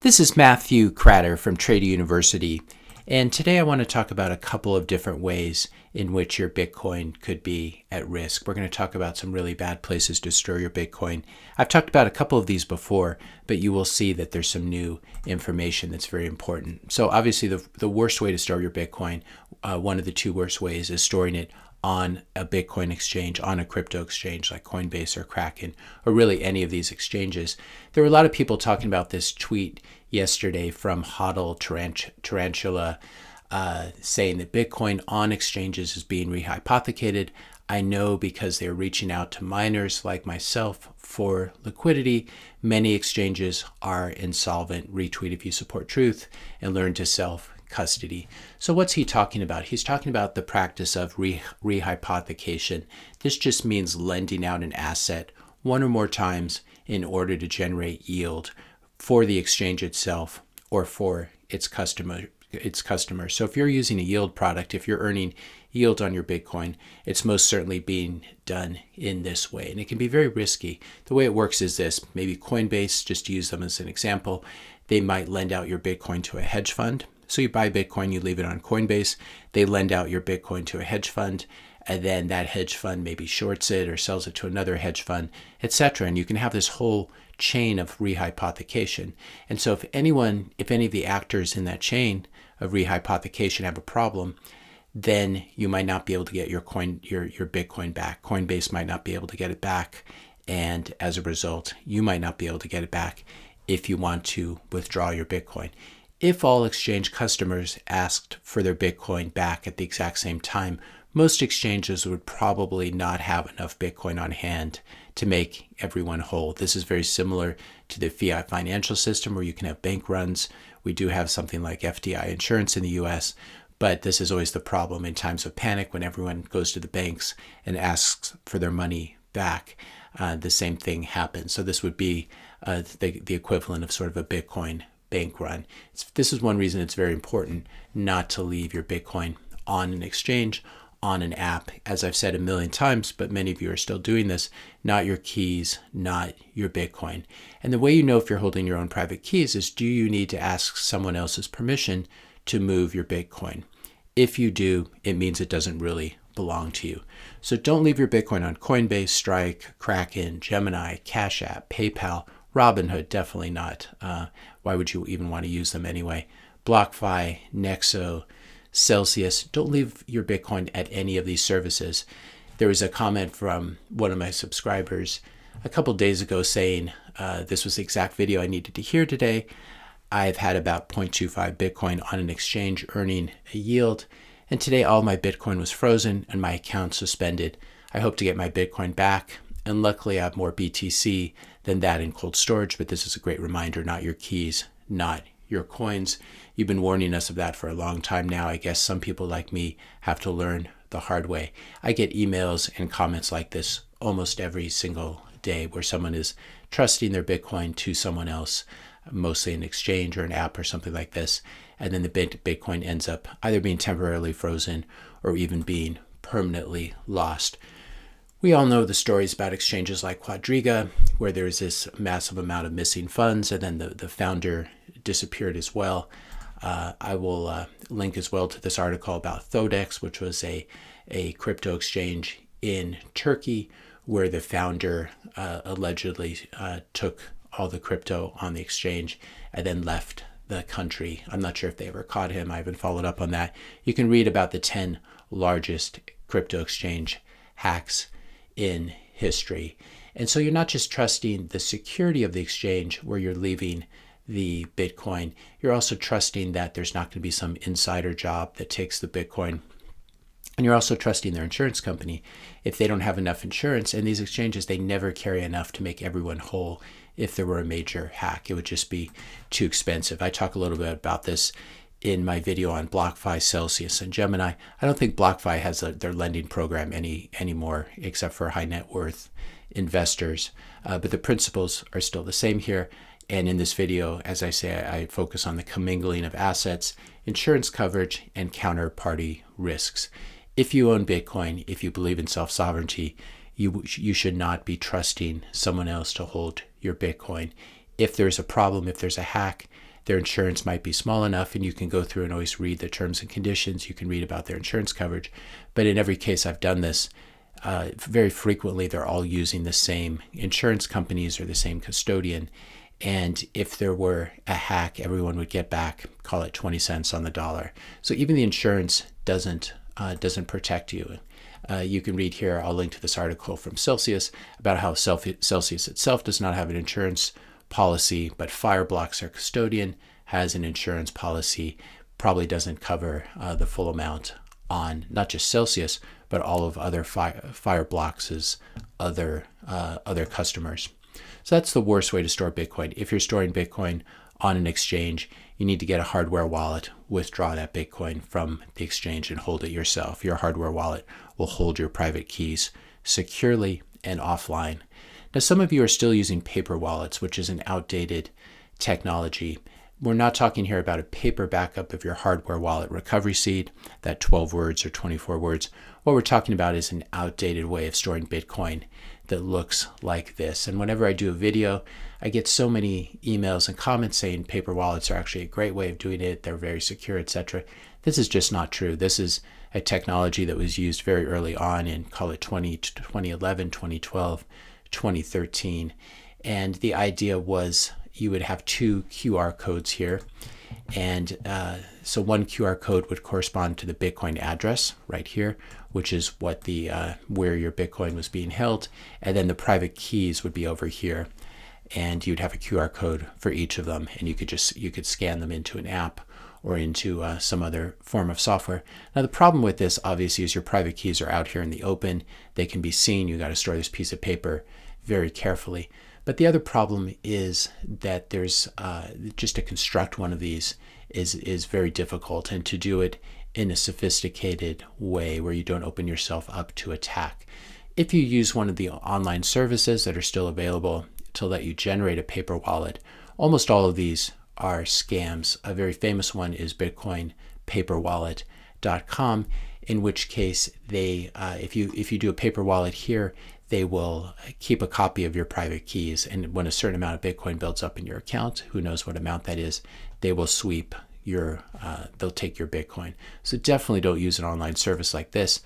This is Matthew Cratter from Trader University, and today I want to talk about a couple of different ways in which your Bitcoin could be at risk. We're going to talk about some really bad places to store your Bitcoin. I've talked about a couple of these before, but you will see that there's some new information that's very important. So obviously the worst way to store your Bitcoin, one of the two worst ways, is storing it on a Bitcoin exchange, on a crypto exchange like Coinbase or Kraken, or really any of these exchanges. There were a lot of people talking about this tweet yesterday from Hodl Tarantula saying that Bitcoin on exchanges is being rehypothecated. I know because they're reaching out to miners like myself for liquidity. Many exchanges are insolvent. Retweet if you support truth and learn to self-custody. So what's he talking about? He's talking about the practice of rehypothecation. This just means lending out an asset one or more times in order to generate yield for the exchange itself or for its customers. So if you're using a yield product, if you're earning yield on your Bitcoin, it's most certainly being done in this way. And it can be very risky. The way it works is this. Maybe Coinbase, just to use them as an example, they might lend out your Bitcoin to a hedge fund. So you buy Bitcoin, you leave it on Coinbase, they lend out your Bitcoin to a hedge fund, and then that hedge fund maybe shorts it or sells it to another hedge fund, etc. And you can have this whole chain of rehypothecation. And so if any of the actors in that chain of rehypothecation have a problem, then you might not be able to get your Bitcoin back. Coinbase might not be able to get it back. And as a result, you might not be able to get it back if you want to withdraw your Bitcoin. If all exchange customers asked for their Bitcoin back at the exact same time, most exchanges would probably not have enough Bitcoin on hand to make everyone whole. This is very similar to the fiat financial system where you can have bank runs. We do have something like FDI insurance in the US, but this is always the problem in times of panic when everyone goes to the banks and asks for their money back. The same thing happens. So this would be the equivalent of sort of a Bitcoin bank run. This is one reason it's very important not to leave your Bitcoin on an exchange, on an app. As I've said a million times, but many of you are still doing this, not your keys, not your Bitcoin. And the way you know if you're holding your own private keys is, do you need to ask someone else's permission to move your Bitcoin? If you do, it means it doesn't really belong to you. So don't leave your Bitcoin on Coinbase, Strike, Kraken, Gemini, Cash App, PayPal, Robinhood, definitely not. Why would you even want to use them anyway? BlockFi, Nexo, Celsius. Don't leave your Bitcoin at any of these services. There was a comment from one of my subscribers a couple days ago saying this was the exact video I needed to hear today. I've had about 0.25 Bitcoin on an exchange earning a yield, and today all my Bitcoin was frozen and my account suspended. I hope to get my Bitcoin back, and luckily I have more BTC than that in cold storage, but this is a great reminder, not your keys, not your coins. You've been warning us of that for a long time now. I guess some people like me have to learn the hard way. I get emails and comments like this almost every single day where someone is trusting their Bitcoin to someone else, mostly an exchange or an app or something like this, and then the Bitcoin ends up either being temporarily frozen or even being permanently lost. We all know the stories about exchanges like Quadriga, where there's this massive amount of missing funds, and then the founder disappeared as well. I will link as well to this article about Thodex, which was a crypto exchange in Turkey, where the founder allegedly took all the crypto on the exchange and then left the country. I'm not sure if they ever caught him. I haven't followed up on that. You can read about the 10 largest crypto exchange hacks in history. And so you're not just trusting the security of the exchange where you're leaving the Bitcoin, you're also trusting that there's not going to be some insider job that takes the Bitcoin. And you're also trusting their insurance company. If they don't have enough insurance, and these exchanges, they never carry enough to make everyone whole. If there were a major hack, it would just be too expensive. I talk a little bit about this in my video on BlockFi, Celsius, and Gemini. I don't think BlockFi has their lending program anymore, except for high net worth investors. But the principles are still the same here. And in this video, as I say, I focus on the commingling of assets, insurance coverage, and counterparty risks. If you own Bitcoin, if you believe in self-sovereignty, you should not be trusting someone else to hold your Bitcoin. If there's a problem, if there's a hack, Their insurance might be small enough, and you can go through and always read the terms and conditions. You can read about their insurance coverage. But in every case I've done this, very frequently they're all using the same insurance companies or the same custodian. And if there were a hack, everyone would get back, call it 20 cents on the dollar. So even the insurance doesn't protect you. You can read here, I'll link to this article from Celsius about how Celsius itself does not have an insurance policy, but Fireblocks, their custodian, has an insurance policy, probably doesn't cover the full amount on not just Celsius, but all of other Fireblocks' other customers. So that's the worst way to store Bitcoin. If you're storing Bitcoin on an exchange, you need to get a hardware wallet, withdraw that Bitcoin from the exchange and hold it yourself. Your hardware wallet will hold your private keys securely and offline. Now, some of you are still using paper wallets, which is an outdated technology. We're not talking here about a paper backup of your hardware wallet recovery seed, that 12 words or 24 words. What we're talking about is an outdated way of storing Bitcoin that looks like this. And whenever I do a video, I get so many emails and comments saying paper wallets are actually a great way of doing it. They're very secure, etc. This is just not true. This is a technology that was used very early on in, call it 2011, 2012, 2013. And the idea was you would have two QR codes here. And so one QR code would correspond to the Bitcoin address right here, which is what the where your Bitcoin was being held. And then the private keys would be over here. And you'd have a QR code for each of them. And you could scan them into an app or into some other form of software. Now, the problem with this, obviously, is your private keys are out here in the open. They can be seen. You got to store this piece of paper very carefully. But the other problem is that there's just to construct one of these is very difficult, and to do it in a sophisticated way where you don't open yourself up to attack. If you use one of the online services that are still available to let you generate a paper wallet, almost all of these are scams. A very famous one is bitcoinpaperwallet.com, in which case they, if you do a paper wallet here, they will keep a copy of your private keys. And when a certain amount of Bitcoin builds up in your account, who knows what amount that is, they will sweep they'll take your Bitcoin. So definitely don't use an online service like this.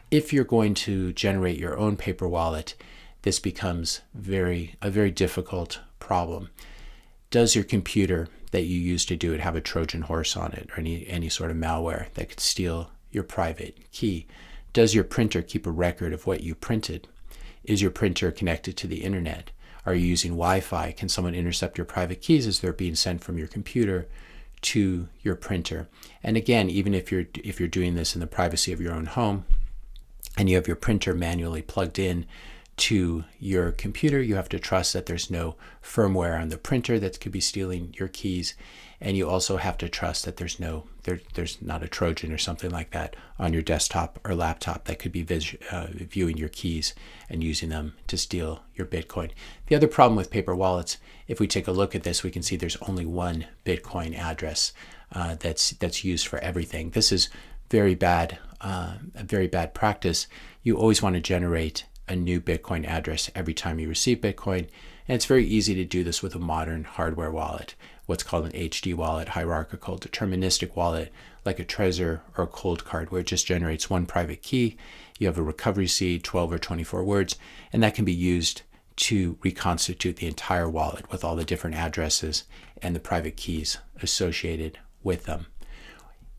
If you're going to generate your own paper wallet, this becomes a very difficult problem. Does your computer that you use to do it have a Trojan horse on it, or any sort of malware that could steal your private key? Does your printer keep a record of what you printed? Is your printer connected to the internet? Are you using Wi-Fi? Can someone intercept your private keys as they're being sent from your computer to your printer? And again, even if you're doing this in the privacy of your own home and you have your printer manually plugged in to your computer, you have to trust that there's no firmware on the printer that could be stealing your keys. And you also have to trust that there's not a Trojan or something like that on your desktop or laptop that could be viewing your keys and using them to steal your Bitcoin. The other problem with paper wallets, if we take a look at this, we can see there's only one Bitcoin address that's used for everything. This is a very bad practice. You always want to generate a new Bitcoin address every time you receive Bitcoin. And it's very easy to do this with a modern hardware wallet, what's called an HD wallet, hierarchical deterministic wallet, like a Trezor or a Cold Card, where it just generates one private key. You have a recovery seed, 12 or 24 words, and that can be used to reconstitute the entire wallet with all the different addresses and the private keys associated with them.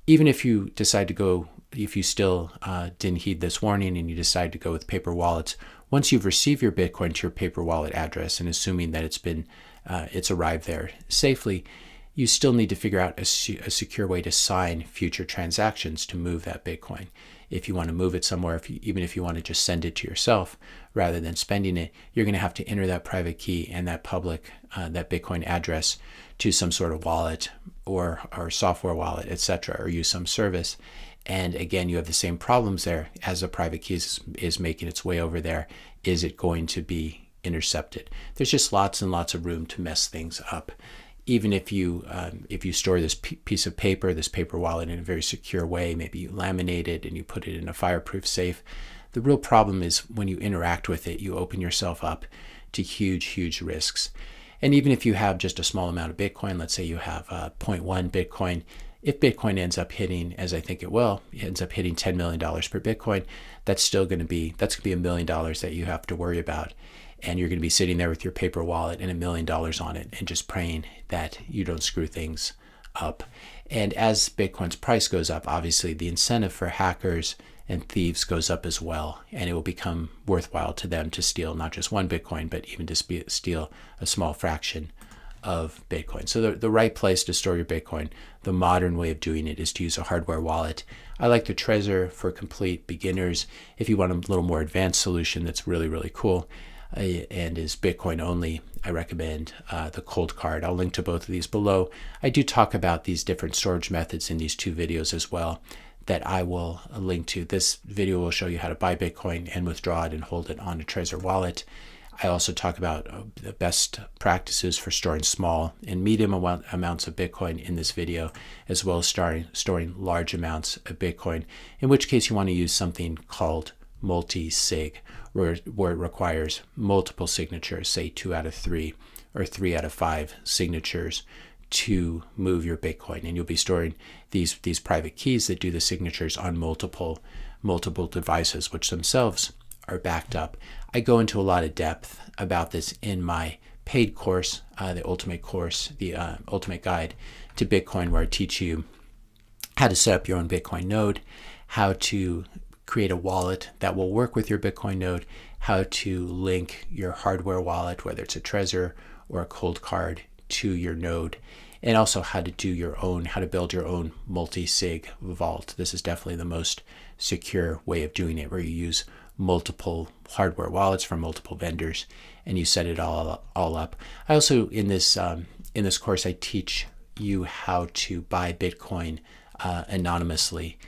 Even if you decide to go, if you still didn't heed this warning and you decide to go with paper wallets, once you've received your Bitcoin to your paper wallet address, and assuming that it's arrived there safely, you still need to figure out a secure way to sign future transactions to move that Bitcoin. If you want to move it somewhere, even if you want to just send it to yourself rather than spending it, you're going to have to enter that private key and that that Bitcoin address to some sort of wallet or software wallet, etc., or use some service. And again, you have the same problems there. As the private key is making its way over there, is it going to be intercepted? There's just lots and lots of room to mess things up. Even if you store this piece of paper, this paper wallet, in a very secure way, maybe you laminate it and you put it in a fireproof safe, the real problem is when you interact with it, you open yourself up to huge, huge risks. And even if you have just a small amount of Bitcoin, let's say you have 0.1 Bitcoin, if Bitcoin ends up hitting, as I think it will, it ends up hitting $10 million per Bitcoin, that's going to be $1 million that you have to worry about. And you're going to be sitting there with your paper wallet and $1 million on it and just praying that you don't screw things up. And as Bitcoin's price goes up, obviously the incentive for hackers and thieves goes up as well, and it will become worthwhile to them to steal not just one Bitcoin, but even to steal a small fraction of Bitcoin. So the right place to store your Bitcoin, the modern way of doing it, is to use a hardware wallet. I like the Trezor for complete beginners. If you want a little more advanced solution that's really, really cool and is Bitcoin only, I recommend the Cold Card. I'll link to both of these below. I do talk about these different storage methods in these two videos as well that I will link to. This video will show you how to buy Bitcoin and withdraw it and hold it on a Trezor wallet. I also talk about the best practices for storing small and medium amounts of Bitcoin in this video, as well as storing large amounts of Bitcoin, in which case you want to use something called Multisig, where it requires multiple signatures, say 2 out of 3 or 3 out of 5 signatures to move your Bitcoin. And you'll be storing these private keys that do the signatures on multiple devices, which themselves are backed up. I go into a lot of depth about this in my paid course, the Ultimate course, the Ultimate Guide to Bitcoin, where I teach you how to set up your own Bitcoin node, how to create a wallet that will work with your Bitcoin node, how to link your hardware wallet, whether it's a Trezor or a Cold Card, to your node, and also how to build your own multi-sig vault. This is definitely the most secure way of doing it, where you use multiple hardware wallets from multiple vendors and you set it all up. I also, in this course, I teach you how to buy Bitcoin anonymously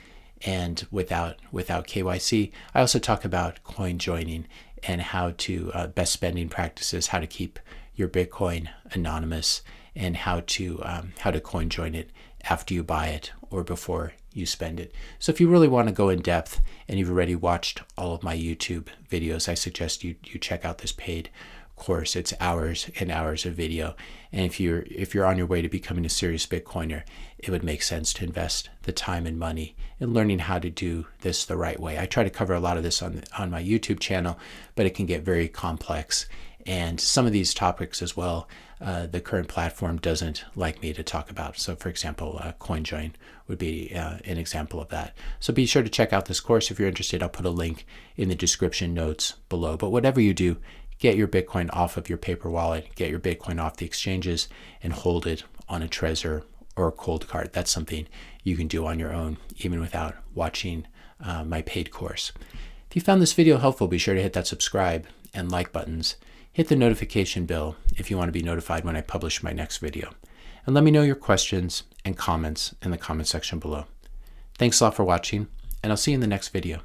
and without KYC. I also talk about coin joining and how to best spending practices, how to keep your Bitcoin anonymous, and how to coin join it after you buy it or before you spend it. So if you really want to go in depth and you've already watched all of my YouTube videos, I suggest you check out this paid course. It's hours and hours of video. And if you're on your way to becoming a serious Bitcoiner, it would make sense to invest the time and money in learning how to do this the right way. I try to cover a lot of this on my YouTube channel, but it can get very complex. And some of these topics as well, the current platform doesn't like me to talk about. So for example, CoinJoin would be an example of that. So be sure to check out this course if you're interested. I'll put a link in the description notes below. But whatever you do, get your Bitcoin off of your paper wallet, get your Bitcoin off the exchanges, and hold it on a Trezor or a Cold Card. That's something you can do on your own, even without watching my paid course. If you found this video helpful, be sure to hit that subscribe and like buttons. Hit the notification bell if you want to be notified when I publish my next video. And let me know your questions and comments in the comment section below. Thanks a lot for watching, and I'll see you in the next video.